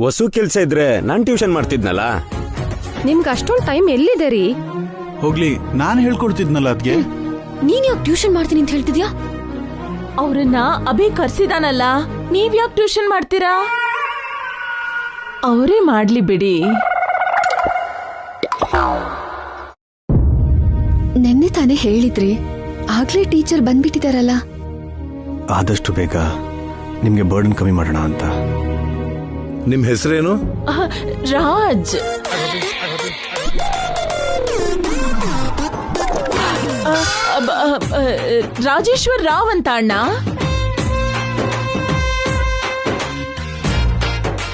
ಹೊಸು ಕೆಲ್ಸ ಇದ್ರೆ ನಾನ್ ಟ್ಯೂಷನ್ ಮಾಡ್ತಿದ್ನಲ್ಲ. ನಿಮ್ಗೆ ಅಷ್ಟೊಂದು ಟೈಮ್ ಎಲ್ಲಿದೆ ರೀ? ಹೋಗ್ಲಿ, ನಾನು ಹೇಳ್ಕೊಡ್ತಿದ್ನಲ್ಲ ಅದ್ಗೆ. ನೀನ್ ಯಾಕೆ ಟ್ಯೂಷನ್ ಮಾಡ್ತೀನಿ ಅಂತ ಹೇಳ್ತಿದ್ಯಾ? ಅವ್ರನ್ನ ಅಭಿ ಕರ್ಸಿದಾನಲ್ಲ, ನೀವ್ ಯಾಕೆ ಟ್ಯೂಷನ್ ಮಾಡ್ತೀರಾ? ಅವರೇ ಮಾಡ್ಲಿ ಬಿಡಿ. ನೆನ್ನೆ ತಾನೇ ಹೇಳಿದ್ರಿ, ಆಗ್ಲೇ ಟೀಚರ್ ಬಂದ್ಬಿಟ್ಟಿದಾರಲ್ಲ. ಆದಷ್ಟು ಬೇಗ ನಿಮ್ಗೆ ಬರ್ಡನ್ ಕಮ್ಮಿ ಮಾಡೋಣ ಅಂತ. ನಿಮ್ ಹೆಸರೇನು? ರಾಜ್. ರಾಜೇಶ್ವರ್ ರಾವ್ ಅಂತ ಅಣ್ಣ.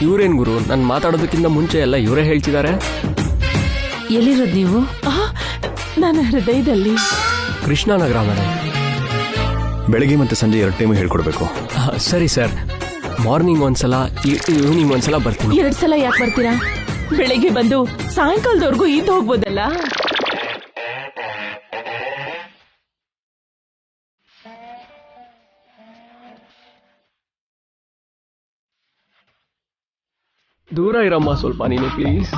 ಇವ್ರೇನ್ ಗುರು, ನಾನು ಮಾತಾಡೋದಕ್ಕಿಂತ ಮುಂಚೆ ಎಲ್ಲ ಇವರೇ ಹೇಳ್ತಿದ್ದಾರೆ. ಎಲ್ಲಿರೋದು ನೀವು? ನನ್ನ ಹೃದಯದಲ್ಲಿ. ಕೃಷ್ಣನಗರ ಮೇಡಮ್. ಬೆಳಗ್ಗೆ ಮತ್ತೆ ಸಂಜೆ 2 ಟೈಮ್ ಹೇಳ್ಕೊಡ್ಬೇಕು. ಸರಿ ಸರ್, ಮಾರ್ನಿಂಗ್ ಒಂದ್ಸಲ, ಈವ್ನಿಂಗ್ ಒಂದ್ಸಲ ಬರ್ತೀನಿ. 2 ಸಲ ಯಾಕೆ ಬರ್ತೀರಾ? ಬೆಳಿಗ್ಗೆ ಬಂದು ಸಾಯಂಕಾಲದವರೆಗೂ ಇದ್ದು ಹೋಗ್ಬೋದಲ್ಲ. ದೂರ ಇರಮ್ಮ ಸ್ವಲ್ಪ ನೀನು, ಪ್ಲೀಸ್.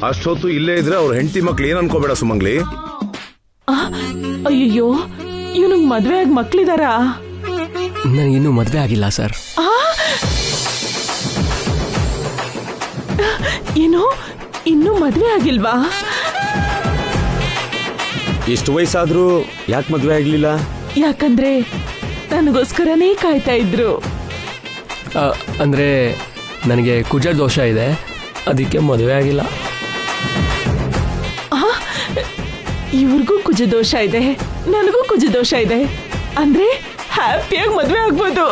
ಅಷ್ಟೊತ್ತು ಇಲ್ಲೇ ಇದ್ರೆ ಅವ್ರ ಹೆಂಡತಿ ಮಕ್ಳು ಏನ್ ಅನ್ಕೋಬೇಡ ಸುಮಂಗ್ಲಿ. ಅಯ್ಯೋ, ಇವನಿಗೆ ಮದ್ವೆ ಆಗಿ ಮಕ್ಳಿದಾರ? ನನಗಿನ್ನೂ ಮದ್ವೆ ಆಗಿಲ್ಲ ಸರ್. ಏನು, ಇನ್ನೂ ಮದ್ವೆ ಆಗಿಲ್ವಾ? ಇಷ್ಟು ವಯಸ್ಸಾದ್ರೂ ಯಾಕೆ ಮದ್ವೆ ಆಗ್ಲಿಲ್ಲ? ಯಾಕಂದ್ರೆ ನನಗೋಸ್ಕರನೇ ಕಾಯ್ತಾ ಇದ್ರು. ಅಂದ್ರೆ ನನಗೆ ಕುಜರ್ ದೋಷ ಇದೆ, ಅದಕ್ಕೆ ಮದುವೆ ಆಗಿಲ್ಲ. ಇವ್ರಿಗೂ ಕುಜ ದೋಷ ಇದೆ, ನನಗೂ ಕುಜ ದೋಷ ಇದೆ. ಅಂದ್ರೆ ಹ್ಯಾಪಿಯಾಗಿ ಮದ್ವೆ ಆಗ್ಬೋದು.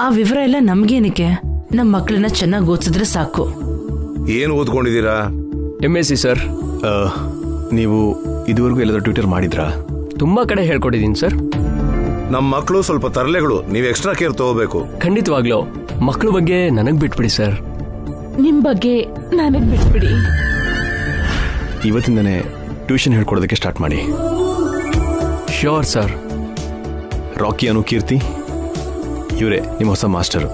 ಆ ವಿವರ ಎಲ್ಲ ನಮ್ಗೇನಕ್ಕೆ? ನಮ್ಮ ಮಕ್ಕಳನ್ನ ಚೆನ್ನಾಗಿ ಓದಿಸಿದ್ರೆ ಸಾಕು. ಏನ್ ಓದ್ಕೊಂಡಿದ್ದೀರಾ? MSc sir. ನೀವು ಇದುವರೆಗೂ ಎಲ್ಲಾದ್ರೂ ಟ್ಯೂಟರ್ ಮಾಡಿದ್ರಾ? ತುಂಬಾ ಕಡೆ ಹೇಳ್ಕೊಟ್ಟಿದ್ದೀನಿ ಸರ್. ನಮ್ಮ ಮಕ್ಕಳು ಸ್ವಲ್ಪ ತರಲೆಗಳು, ನೀವು ಎಕ್ಸ್ಟ್ರಾ ಕೇರ್ ತಗೋಬೇಕು. ಖಂಡಿತವಾಗ್ಲೂ. ಮಕ್ಕಳ ಬಗ್ಗೆ ನನಗ್ ಬಿಟ್ಬಿಡಿ ಸರ್. ನಿಮ್ ಬಗ್ಗೆ ನನಗ್ ಬಿಟ್ಬಿಡಿ. ಇವತ್ತಿಂದನೇ ಟ್ಯೂಷನ್ ಹೇಳ್ಕೊಡೋದಕ್ಕೆ ಸ್ಟಾರ್ಟ್ ಮಾಡಿ. Sure sir. Rocky Anu Keerthi, ಇವರೇ ನಿಮ್ಮ ಹೊಸ ಮಾಸ್ಟರು.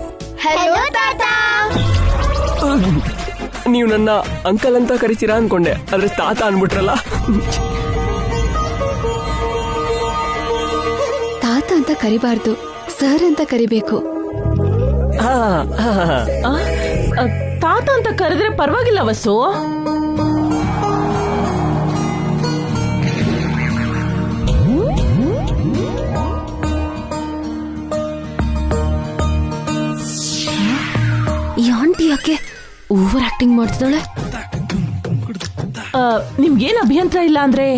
ನೀವು ನನ್ನ ಅಂಕಲ್ ಅಂತ ಕರಿತೀರಾ ಅನ್ಕೊಂಡೆ, ಆದ್ರೆ ತಾತ ಅನ್ಬಿಟ್ರಲ್ಲ. ತಾತ ಅಂತ ಕರಿಬಾರ್ದು, ಸರ್ ಅಂತ ಕರಿಬೇಕು. ತಾತ ಅಂತ ಕರೆದ್ರೆ ಪರವಾಗಿಲ್ಲ ವಸು. ಈ ಆಂಟಿ ಯಾಕೆ ಓವರ್ ಆಕ್ಟಿಂಗ್ ಮಾಡ್ತಿದ್ದಾಳೆ? ನಿಮ್ಗೇನ್ ಅಭ್ಯಂತರ ಇಲ್ಲ ಅಂದ್ರೆ,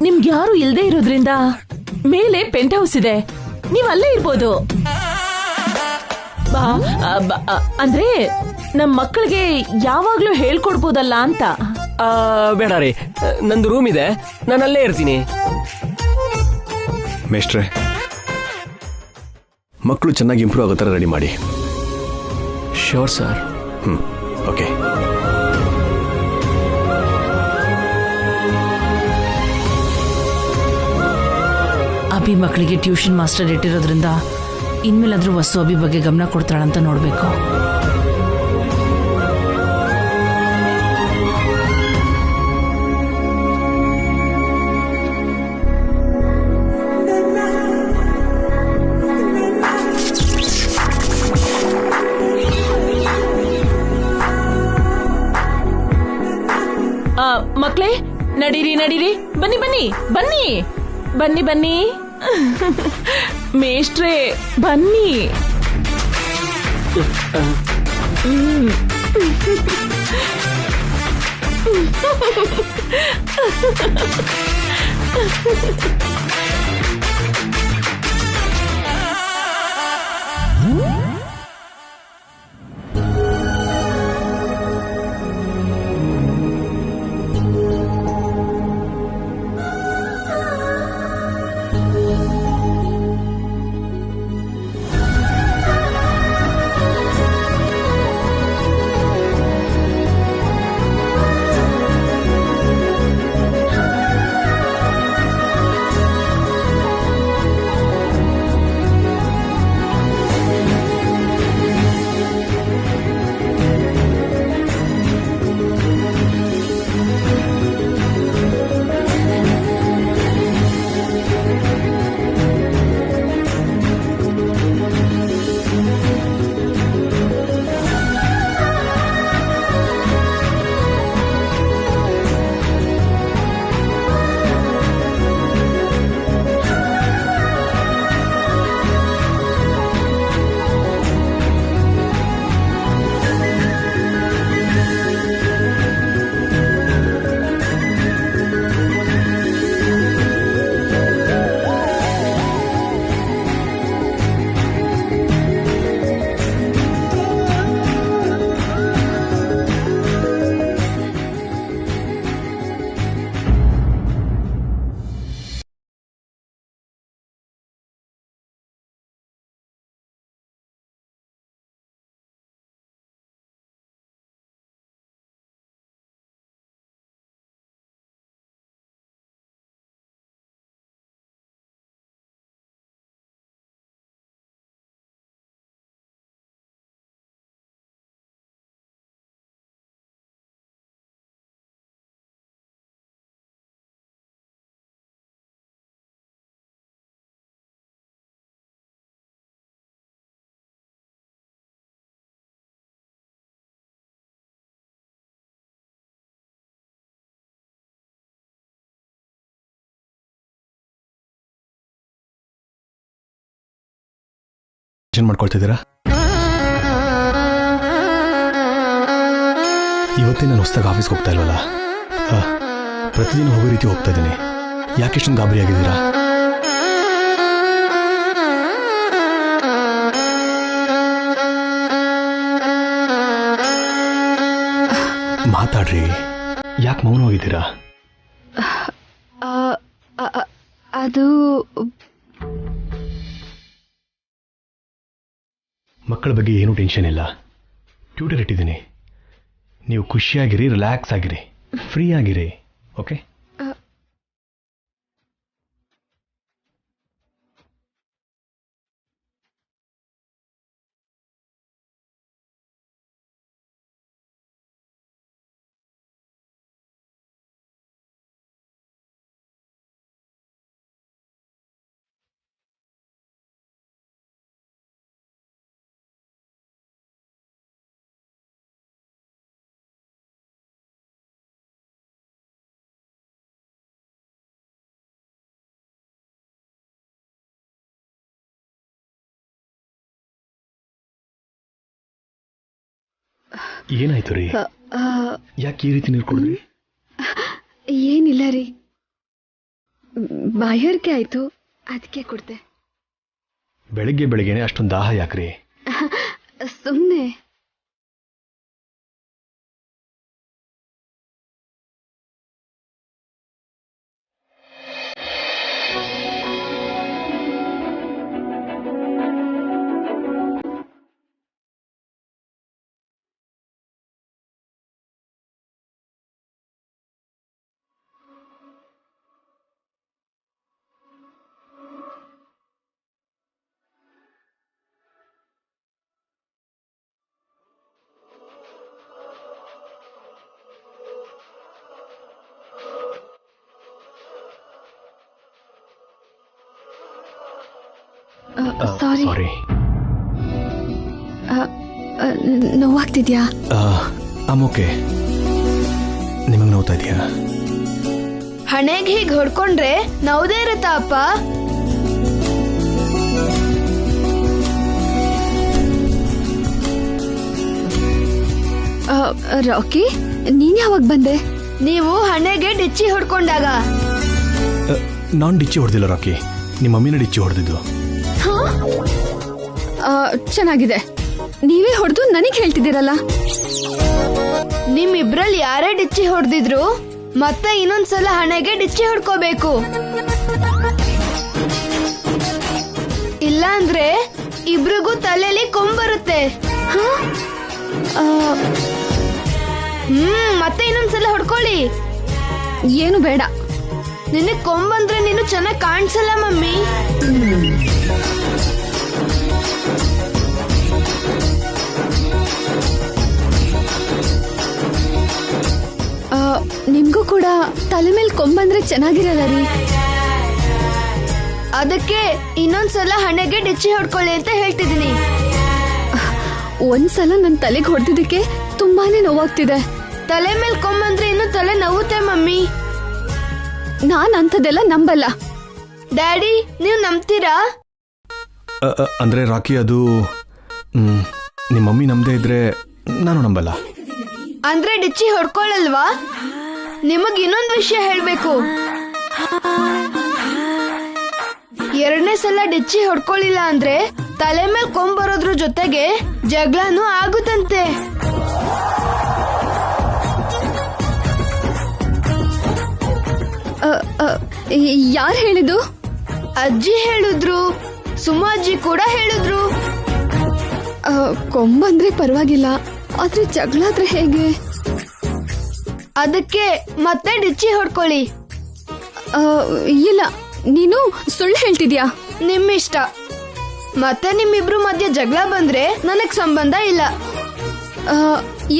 ನಿಮ್ಗೆ ಯಾರು ಇಲ್ದೇ ಇರೋದ್ರಿಂದ ಮೇಲೆ ಪೆಂಟ್ ಹೌಸ್ ಇದೆ, ನೀವ್ ಅಲ್ಲೇ ಇರ್ಬೋದು. ಅಂದ್ರೆ ನಮ್ ಮಕ್ಕಳಿಗೆ ಯಾವಾಗ್ಲೂ ಹೇಳ್ಕೊಡ್ಬೋದಲ್ಲ ಅಂತ. ಬೇಡ ರೀ, ನಂದು ರೂಮ್ ಇದೆ, ನಾನು ಅಲ್ಲೇ ಇರ್ತೀನಿ. ಮೇಷ್ಟ್ರೆ, ಮಕ್ಕಳು ಚೆನ್ನಾಗಿ ಇಂಪ್ರೂವ್ ಆಗೋ ಥರ ರೆಡಿ ಮಾಡಿ. Sure sir. ಓಕೆ. ಅಭಿ ಮಕ್ಕಳಿಗೆ ಟ್ಯೂಷನ್ ಮಾಸ್ಟರ್ ಇಟ್ಟಿರೋದ್ರಿಂದ ಇನ್ಮೇಲಾದ್ರೂ ವಸು ಅಭಿ ಬಗ್ಗೆ ಗಮನ ಕೊಡ್ತಾಳಂತ ನೋಡ್ಬೇಕು. ಮಕ್ಳೇ, ನಡೀರಿ ನಡೀರಿ, ಬನ್ನಿ ಬನ್ನಿ ಬನ್ನಿ ಬನ್ನಿ ಬನ್ನಿ. ಮೇಷ್ಟ್ರೇ ಬನ್ನಿ. ಚೇಂಜ್ ಮಾಡ್ಕೊಳ್ತಿದ್ದೀರಾ? ಇವತ್ತೇ ನಾನು ಹೊಸದಾಗಿ ಆಫೀಸ್ಗೆ ಹೋಗ್ತಾ ಇಲ್ವಲ್ಲ, ಪ್ರತಿದಿನ ಹೋಗೋ ರೀತಿ ಹೋಗ್ತಾ ಇದ್ದೀನಿ. ಯಾಕೆ ಇಷ್ಟೊಂದು ಗಾಬರಿ ಆಗಿದ್ದೀರಾ? ಮಾತಾಡ್ರಿ, ಯಾಕೆ ಮೌನವಾಗಿದ್ದೀರಾ? ಅದು ಮಕ್ಕಳ ಬಗ್ಗೆ ಏನೂ ಟೆನ್ಷನ್ ಇಲ್ಲ. ಟ್ಯೂಟರ್ ಇಟ್ಟಿದ್ದೀನಿ. ನೀವು ಖುಷಿಯಾಗಿರಿ, ರಿಲ್ಯಾಕ್ಸ್ ಆಗಿರಿ, ಫ್ರೀ ಆಗಿರಿ. ಓಕೆ? ಏನಾಯ್ತು ರೀ? ಯಾಕೆ ಈ ರೀತಿ ನೀರು ಕುಡಿದ್ರಿ? ಏನಿಲ್ಲ ರೀ, ಬಾಯಾರಿಕೆ ಆಯ್ತು, ಅದಕ್ಕೆ ಕುಡ್ದೆ. ಬೆಳಗ್ಗೆ ಬೆಳಗ್ಗೆನೆ ಅಷ್ಟೊಂದು ದಾಹ ಯಾಕ್ರಿ? ಸುಮ್ಮನೆ. ಸಾರಿ, ನೋವಾಗ್ತಿದ್ಯಾ? ಓಕೆ. ನಿಮಗೆ ನೋವ್ತಾ ಇದೆಯಾ? ಹಣೆಗೆ ಹೀಗೆ ಹೊಡ್ಕೊಂಡ್ರೆ ನೋವುದೇ ಇರುತ್ತಾ ಅಪ್ಪ? ರಾಕಿ, ನೀನ್ ಯಾವಾಗ ಬಂದೆ? ನೀವು ಹಣೆಗೆ ಡಿಚ್ಚಿ ಹೊಡ್ಕೊಂಡಾಗ. ನಾನ್ ಡಿಚ್ಚಿ ಹೊಡೆದಿಲ್ಲ ರಾಕಿ, ನಿಮ್ಮ ಮಮ್ಮಿನ ಡಿಚ್ಚಿ ಹೊಡೆದಿದ್ದು. ಚೆನ್ನಾಗಿದೆ, ನೀವೇ ಹೊಡೆದು ನನಗೆ ಹೇಳ್ತಿದ್ದೀರಲ್ಲ. ನಿಮ್ಮಿಬ್ರಲ್ಲಿ ಯಾರೇ ಡಿಚ್ಚಿ ಹೊಡೆದಿದ್ರು ಮತ್ತೆ ಇನ್ನೊಂದ್ಸಲ ಹಣೆಗೆ ಡಿಚ್ಚಿ ಹೊಡ್ಕೋಬೇಕು. ಇಲ್ಲ ಅಂದ್ರೆ ಇಬ್ರಿಗೂ ತಲೆಯಲ್ಲಿ ಕೊಂಬರುತ್ತೆ. ಮತ್ತೆ ಇನ್ನೊಂದ್ಸಲ ಹೊಡ್ಕೊಳ್ಳಿ. ಏನು ಬೇಡ. ನಿನಗ್ ಕೊಂಬಂದ್ರೆ ನೀನು ಚೆನ್ನಾಗಿ ಕಾಣಿಸಲ್ಲ ಮಮ್ಮಿ. ನಿಮ್ಗೂ ಕೂಡ ತಲೆ ಮೇಲೆ ಕೊಂಬಂದ್ರೆ ಚೆನ್ನಾಗಿರಲ್ಲ ರೀ. ಅದಕ್ಕೆ ಇನ್ನೊಂದ್ಸಲ ಹಣೆಗೆ ಡಿಚ್ಚಿ ಹೊಡ್ಕೊಳ್ಳಿ ಅಂತ ಹೇಳ್ತಿದ್ದೀನಿ. ಒಂದ್ಸಲ ನನ್ ತಲೆಗೆ ಹೊಡೆದಿದ್ದಕ್ಕೆ ತುಂಬಾನೇ ನೋವಾಗ್ತಿದೆ. ತಲೆ ಮೇಲೆ ಕೊಂಬಂದ್ರೆ ಇನ್ನು ತಲೆ ನೋವುತ್ತೆ ಮಮ್ಮಿ. ನಾನ್ ಅಂಥದ್ದೆಲ್ಲ ನಂಬಲ್ಲ. ಡ್ಯಾಡಿ, ನೀವು ನಂಬ್ತೀರಾ? ಅಂದ್ರೆ ರಾಕಿ, ಅದು ನಿಮ್ಮ ಮಮ್ಮಿ ನಂಬದೇ ಇದ್ರೆ ನಾನು ನಂಬಲ್ಲ. ಅಂದ್ರೆ ಡಿಚ್ಚಿ ಹೊಡ್ಕೊಳ್ಳಲ್ವಾ? ನಿಮಗ್ ಇನ್ನೊಂದು ವಿಷಯ ಹೇಳ್ಬೇಕು. ಎರಡನೇ ಸಲ ಡಿಚ್ಚಿ ಹೊಡ್ಕೊಳ್ಳಿಲ್ಲ ಅಂದ್ರೆ ತಲೆ ಮೇಲೆ ಕೊಂಬರೋದ್ರ ಜೊತೆಗೆ ಜಗಳನೂ ಆಗುತ್ತಂತೆ. ಯಾರು ಹೇಳಿದ್ದು? ಅಜ್ಜಿ ಹೇಳಿದ್ರು, ಸುಮಾಜ್ಜಿ ಕೂಡ ಹೇಳಿದ್ರು. ಕೊಂಬಂದ್ರೆ ಪರವಾಗಿಲ್ಲ, ಆದ್ರೆ ಜಗಳ ಆದ್ರೆ ಹೇಗೆ? ಅದಕ್ಕೆ ಮತ್ತೆ ಡಿಚ್ಚಿ ಹೊಡ್ಕೊಳ್ಳಿ. ಇಲ್ಲ, ನೀನು ಸುಳ್ಳು ಹೇಳ್ತಿದ್ಯಾ. ನಿಮ್ಮಿಷ್ಟ. ಮತ್ತೆ ನಿಮ್ಮಿಬ್ರು ಮಧ್ಯೆ ಜಗಳ ಬಂದ್ರೆ ನನಗ್ ಸಂಬಂಧ ಇಲ್ಲ.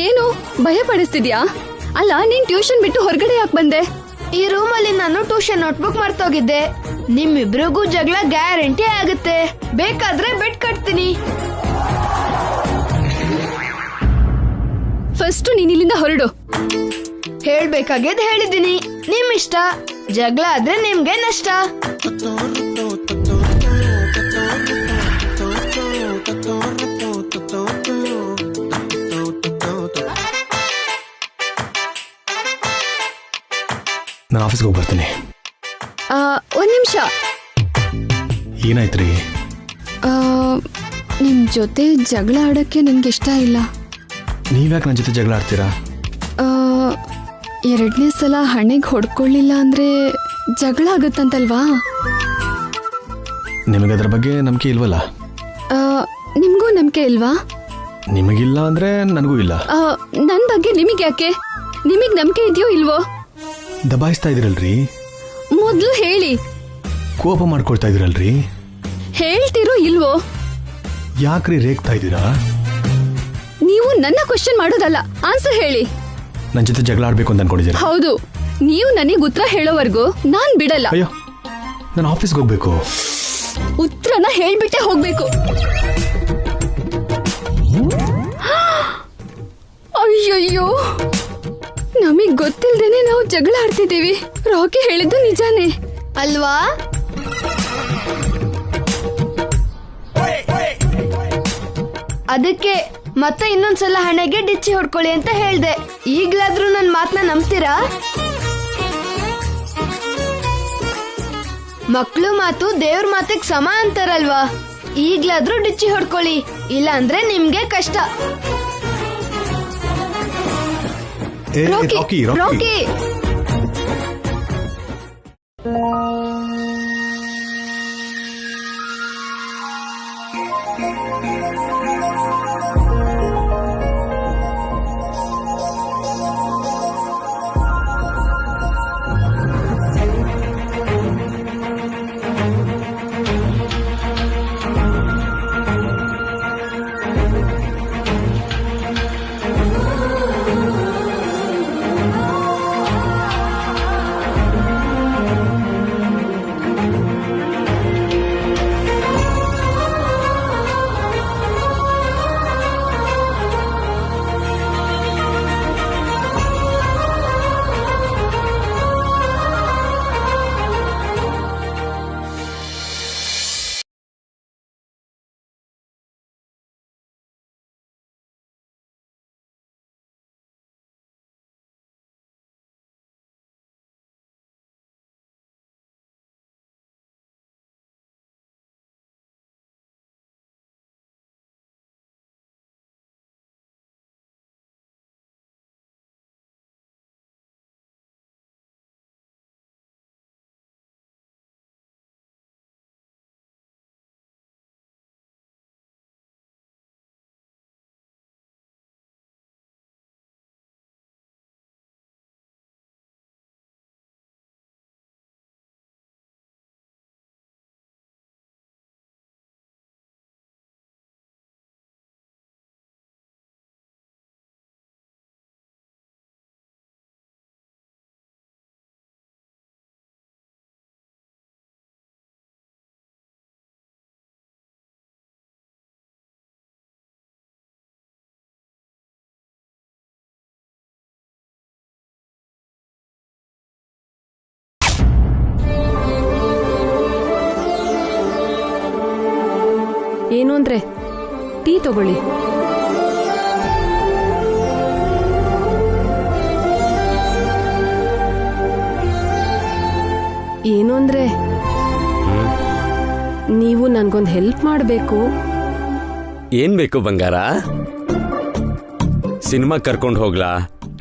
ಏನು ಭಯ ಪಡಿಸ್ತಿದ್ಯಾ? ಅಲ್ಲ, ನೀನ್ ಟ್ಯೂಷನ್ ಬಿಟ್ಟು ಹೊರಗಡೆ ಯಾಕೆ ಬಂದೆ? ಈ ರೂಮಲ್ಲಿ ನಾನು ಟ್ಯೂಷನ್ ನೋಟ್ಬುಕ್ ಮರ್ತೋಗಿದ್ದೆ. ನಿಮ್ಮಿಬ್ರಿಗೂ ಜಗಳ ಗ್ಯಾರಂಟಿ ಆಗುತ್ತೆ. ಬೇಕಾದ್ರೆ ಬೆಟ್ ಕಟ್ತೀನಿ. ಫಸ್ಟ್ ನೀನ್ ಇಲ್ಲಿಂದ ಹೊರಡು. ಹೇಳ್ಬೇಕಾಗಿದ್ ಹೇಳಿದ್ದೀನಿ. ನಿಮ್ಮಿಷ್ಟ. ಜಗಳ ಆದ್ರೆ ನಿಮ್ಗೆ ನಷ್ಟ. ಆಫೀಸ್ಗೆ ಹೋಗಿ ಬರ್ತೀನಿ. ಒಂದ್ ನಿಮಿಷ. ಏನಾಯ್ತು ರೀ? ನಿಮ್ ಜೊತೆ ಜಗಳ ಆಡಕ್ಕೆ ನನ್ಗೆ ಇಷ್ಟ ಇಲ್ಲ. ನೀವ್ಯಾಕೆ ನನ್ನ ಜೊತೆ ಜಗಳ ಆಡ್ತೀರಾ? ಎರಡನೇ ಸಲ ಹಣೆಗೆ ಹೊಡ್ಕೊಳ್ಳಿಲ್ಲ ಅಂದ್ರೆ ಜಗಳ ಆಗುತ್ತಂತಲ್ವಾ? ನಿಮಗೆ ಅದ್ರ ಬಗ್ಗೆ ನಂಬಿಕೆ ಇಲ್ವಲ್ಲ? ನಿಮ್ಗೂ ನಂಬಿಕೆ ಇಲ್ವಾ? ನಿಮಗಿಲ್ಲ ಅಂದ್ರೆ ನನಗೂ ಇಲ್ಲ. ನನ್ ಬಗ್ಗೆ ನಿಮಗೆ ಯಾಕೆ? ನಿಮಗ್ ನಂಬಿಕೆ ಇದೆಯೋ ಇಲ್ವೋ? ದಬಾಯಿಸ್ತಾ ಇದೀರಲ್ರಿ. ಮೊದ್ಲು ಹೇಳಿ. ಕೋಪ ಮಾಡ್ಕೊಳ್ತಾ ಇದೀರಲ್ರಿ. ಹೇಳ್ತಿರೋ ಇಲ್ವೋ? ಯಾಕ್ರಿ ರೇಗ್ತಾ ಇದ್ದೀರಾ? ನೀವು ನನ್ನ ಕ್ವಶನ್ ಮಾಡೋದಲ್ಲ, ಆನ್ಸರ್ ಹೇಳಿ. ನನ್ನ ಜೊತೆ ಜಗಳ ಆಡ್ಬೇಕು ಅಂತ ಅನ್ಕೊಂಡಿದ್ದೀರಾ? ಹೌದು. ನೀವು ನನಗೆ ಉತ್ತರ ಹೇಳೋವರೆಗೂ ನಾನ್ ಬಿಡಲ್ಲ. ಅಯ್ಯೋ, ನಾನು ಆಫೀಸ್ಗೆ ಹೋಗ್ಬೇಕು. ಉತ್ತರನ ಹೇಳ್ಬಿಟ್ಟೆ ಹೋಗ್ಬೇಕು. ಅಯ್ಯಯ್ಯೋ, ನಮಗ್ ಗೊತ್ತಿಲ್ದೇನೆ ನಾವು ಜಗಳ ಆಡ್ತಿದ್ದೀವಿ. ರಾಕಿ ಹೇಳಿದ್ದು ನಿಜಾನೇ ಅಲ್ವಾ? ಅದಕ್ಕೆ ಮತ್ತೆ ಇನ್ನೊಂದ್ಸಲ ಹಣೆಗೆ ಡಿಚ್ಚಿ ಹೊಡ್ಕೊಳ್ಳಿ ಅಂತ ಹೇಳ್ದೆ. ಈಗ್ಲಾದ್ರೂ ನನ್ ಮಾತನ್ನ ನಂಬ್ತೀರಾ? ಮಕ್ಳು ಮಾತು ದೇವ್ರ ಮಾತಿಗೆ ಸಮ ಅಂತಾರಲ್ವಾ? ಈಗ್ಲಾದ್ರೂ ಡಿಚ್ಚಿ ಹೊಡ್ಕೊಳ್ಳಿ, ಇಲ್ಲ ಅಂದ್ರೆ ನಿಮ್ಗೆ ಕಷ್ಟ. ರಾಕಿ, ರಾಕಿ. ಏನು ಅಂದ್ರೆ ಟೀ ತಗೊಳ್ಳಿ. ಏನು ಅಂದ್ರೆ ನೀವು ನನ್ಗೊಂದು ಹೆಲ್ಪ್ ಮಾಡಬೇಕು. ಏನ್ ಬೇಕು ಬಂಗಾರ? ಸಿನಿಮಾ ಕರ್ಕೊಂಡು ಹೋಗ್ಲಾ,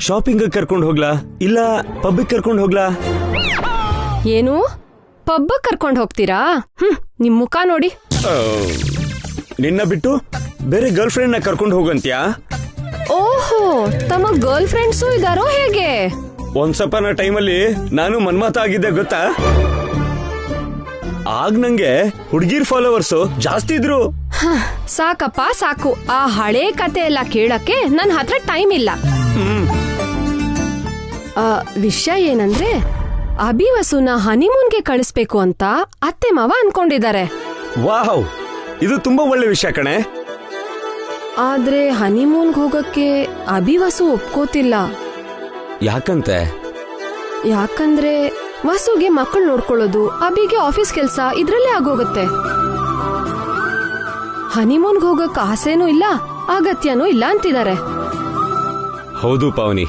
ಶಾಪಿಂಗ್ ಕರ್ಕೊಂಡು ಹೋಗ್ಲಾ, ಇಲ್ಲ ಪಬ್ಬಿಗೆ ಕರ್ಕೊಂಡು ಹೋಗ್ಲಾ? ಏನು ಪಬ್ಬ ಕರ್ಕೊಂಡು ಹೋಗ್ತೀರಾ? ನಿಮ್ ಮುಖ ನೋಡಿ. ನಿನ್ನ ಬಿಟ್ಟು ಬೇರೆ ಗರ್ಲ್ ಫ್ರೆಂಡ್ ನ ಕರ್ಕೊಂಡು ಹೋಗಂತ್ಯಾ? ಓಹೋ, ತಮ್ಮ ಗರ್ಲ್ ಫ್ರೆಂಡ್ಸು ಇದಾರೋ ಹೇಗೆ? ಒಂದ್ಸಪನ ಟೈಮಲ್ಲಿ ನಾನು ಮನ್ಮಥ ಆಗಿದ್ದೆ ಗೊತ್ತಾ? ಆಗ ನಂಗೆ ಹುಡುಗಿರ್ ಫಾಲೋವರ್ಸು ಜಾಸ್ತಿ ಇದ್ರು. ಸಾಕಪ್ಪ ಸಾಕು, ಆ ಹಳೇ ಕತೆ ಎಲ್ಲ ಕೇಳಕ್ಕೆ ನನ್ನ ಹತ್ರ ಟೈಮ್ ಇಲ್ಲ. ವಿಷಯ ಏನಂದ್ರೆ ಅಭಿವಸುನ ಹನಿಮೂನ್ಗೆ ಕಳಿಸ್ಬೇಕು ಅಂತ ಅತ್ತೆ ಮಾವ ಅನ್ಕೊಂಡಿದ್ದಾರೆ. ವಾವ್, ಇದು ತುಂಬಾ ಒಳ್ಳೆ ವಿಷಯ ಕಣೆ. ಆದ್ರೆ ಹನಿಮೂನ್ಗೆ ಹೋಗಕ್ಕೆ ಅಭಿವಸು ಒಪ್ಕೋತಿಲ್ಲ. ಯಾಕಂತೆ? ಯಾಕಂದ್ರೆ ವಸುಗೆ ಮಕ್ಕಳು ನೋಡ್ಕೊಳ್ಳೋದು, ಅಭಿಗೆ ಆಫೀಸ್ ಕೆಲ್ಸ ಇದ್ರಲ್ಲೇ ಆಗೋಗುತ್ತೆ. ಹನಿಮೂನ್ಗೆ ಹೋಗಕ್ ಆಸೆನೂ ಇಲ್ಲ, ಅಗತ್ಯನೂ ಇಲ್ಲ ಅಂತಿದ್ದಾರೆ. ಹೌದು ಪಾವನಿ,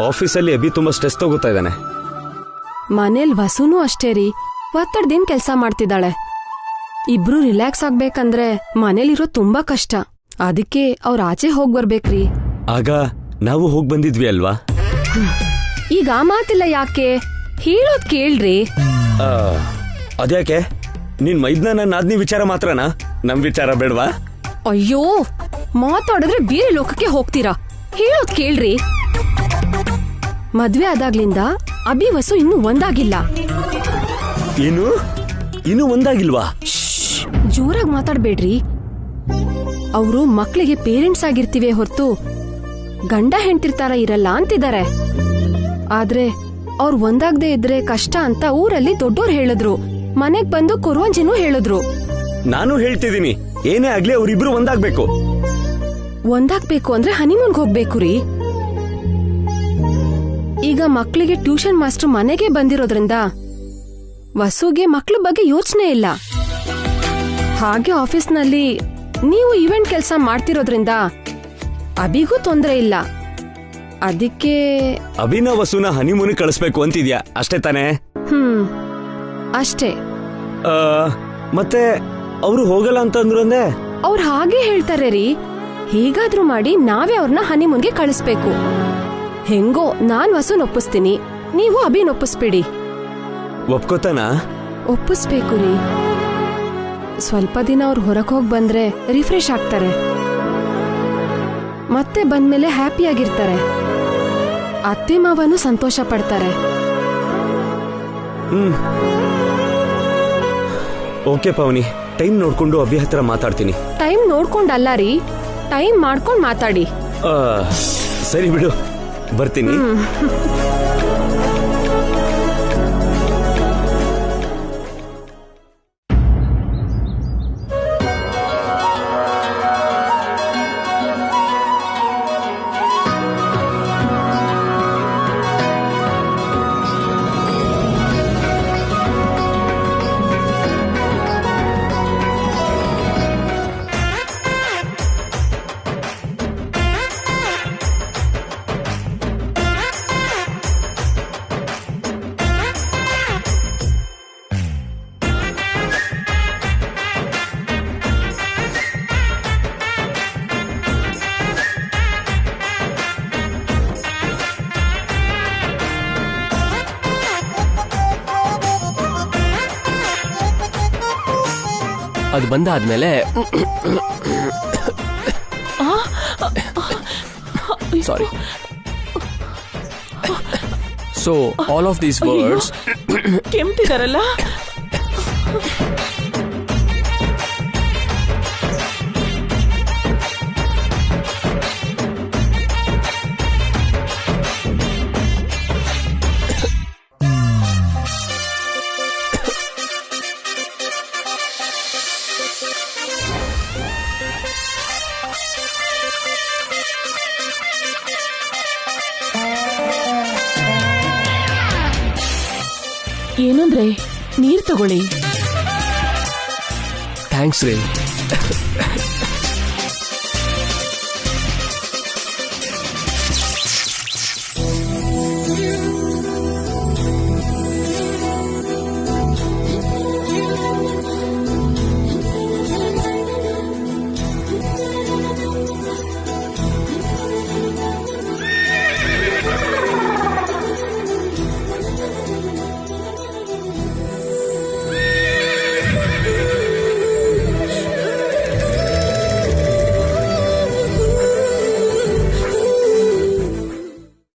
ಆಫೀಸಲ್ಲಿ ಅಭಿ ತುಂಬಾ ಸ್ಟ್ರೆಸ್ ತಗೋತಾ ಇದ್ದಾನೆ. ಮನೇಲ್ ವಸುನೂ ಅಷ್ಟೇ ರೀ, ಒತ್ತಡದಿಂದ ಕೆಲ್ಸ ಮಾಡ್ತಿದ್ದಾಳೆ. ಇಬ್ರು ರಿಲ್ಯಾಕ್ಸ್ ಆಗ್ಬೇಕಂದ್ರೆ ಮನೇಲಿರೋ ತುಂಬಾ ಕಷ್ಟ. ಅದಕ್ಕೆ ಅವ್ರ ಆಚೆ ಹೋಗ್ ಬರ್ಬೇಕ್ರಿ. ಆಗ ನಾವು ಹೋಗ್ ಬಂದಿದ್ವಿ ಅಲ್ವಾ? ಈಗ ಆ ಮಾತಿಲ್ಲ ಯಾಕೆ, ಹೇಳೋದ್ ಕೇಳ್ರಿ. ಅದ್ಯಾಕೆ ನಿನ್ ಮೈದ್ನ ನಾದ್ನಿ ವಿಚಾರ ಮಾತ್ರನಾ, ನಮ್ ವಿಚಾರ ಬೇಡ್ವಾ? ಅಯ್ಯೋ, ಮಾತಾಡಿದ್ರೆ ಬೇರೆ ಲೋಕಕ್ಕೆ ಹೋಗ್ತೀರಾ. ಹೇಳೋದ್ ಕೇಳ್ರಿ. ಮದ್ವೆ ಆದಾಗ್ಲಿಂದ ಅಭಿ ವಸು ಇನ್ನೂ ಒಂದಾಗಿಲ್ಲ. ಏನು, ಇನ್ನೂ ಒಂದಾಗಿಲ್ವಾ? ಜೋರಾಗಿ ಮಾತಾಡ್ಬೇಡ್ರಿ. ಅವರು ಮಕ್ಳಿಗೆ ಪೇರೆಂಟ್ಸ್ ಆಗಿರ್ತಿವೆ ಹೊರತು ಗಂಡ ಹೆಂಡ್ತಿರ್ತಾರ ಇರಲ್ಲ ಅಂತಿದ್ದಾರೆ. ಆದ್ರೆ ಅವ್ರು ಒಂದಾಗದೆ ಇದ್ರೆ ಕಷ್ಟ ಅಂತ ಊರಲ್ಲಿ ದೊಡ್ಡೋರ್ ಹೇಳಿದ್ರು. ಮನೆಗ್ ಬಂದು ಕುರುವಂಜಿನೂ ಹೇಳಿದ್ರು. ನಾನು ಹೇಳ್ತಿದ್ದೀನಿ, ಏನೇ ಆಗ್ಲಿ ಅವ್ರಿಬ್ರು ಒಂದಾಗ್ಬೇಕು. ಒಂದಾಗ್ಬೇಕು ಅಂದ್ರೆ ಹನಿಮೂನ್ಗ್ ಹೋಗ್ಬೇಕು ರೀ. ಈಗ ಮಕ್ಳಿಗೆ ಟ್ಯೂಷನ್ ಮಾಸ್ಟರ್ ಮನೆಗೆ ಬಂದಿರೋದ್ರಿಂದ ವಸುಗೆ ಮಕ್ಳ ಬಗ್ಗೆ ಯೋಚನೆ ಇಲ್ಲ. ಹಾಗೆ ಆಫೀಸ್ನಲ್ಲಿ ನೀವು ಇವೆಂಟ್ ಕೆಲಸ ಮಾಡ್ತಿರೋದ್ರಿಂದ ಅಭಿಗೂ ತೊಂದರೆ ಇಲ್ಲ. ಅದಕ್ಕೆ ಅಭಿನ ವಸುನ ಹನಿಮೂನ್ ಕಳಿಸ್ಬೇಕು ಅಂತಿದ್ಯಾ, ಅಷ್ಟೇ ತಾನೇ? ಅಷ್ಟೇ. ಮತ್ತೆ ಅವರು ಹೋಗಲ್ಲ ಅಂತಂದ್ರು ಅಂದೆ. ಅವ್ರು ಹಾಗೆ ಹೇಳ್ತಾರೆ ರೀ. ಹೇಗಾದ್ರೂ ಮಾಡಿ ನಾವೇ ಅವ್ರನ್ನ ಹನಿಮೂನ್ಗೆ ಕಳಿಸ್ಬೇಕು. ಹೆಂಗೋ ನಾನ್ ವಸುನ್ ಒಪ್ಪಿಸ್ತೀನಿ, ನೀವು ಅಭಿನ್ ಒಪ್ಪಿಸ್ಬಿಡಿ. ಒಪ್ಕೋತಾನ? ಒಪ್ಪಿಸ್ಬೇಕು ರೀ. ಸ್ವಲ್ಪ ದಿನ ಅವ್ರು ಹೊರಗೆ ಹೋಗಿ ಬಂದ್ರೆ ರಿಫ್ರೆಶ್ ಆಗ್ತಾರೆ. ಮತ್ತೆ ಬಂದ್ಮೇಲೆ ಹ್ಯಾಪಿಯಾಗಿರ್ತಾರೆ. ಅತ್ತೆ ಮಾವನು ಸಂತೋಷ ಪಡ್ತಾರೆ. ಓಕೆ ಪಾವನಿ, ಟೈಮ್ ನೋಡ್ಕೊಂಡು ಅಭಿ ಹತ್ರ ಮಾತಾಡ್ತೀನಿ. ಟೈಮ್ ನೋಡ್ಕೊಂಡಲ್ಲ ರೀ, ಟೈಮ್ ಮಾಡ್ಕೊಂಡ್ ಮಾತಾಡಿ. ಸರಿ ಬಿಡು, ಬರ್ತೀನಿ. ಅದು ಬಂದಾದ್ಮೇಲೆ sorry. So all of these words ಕೆಮ್ತಿದಾರಲ್ಲ. ಏನಂದ್ರೆ ನೀರ್ ತಗೊಳ್ಳಿ. ಥ್ಯಾಂಕ್ಸ್ ರೀ.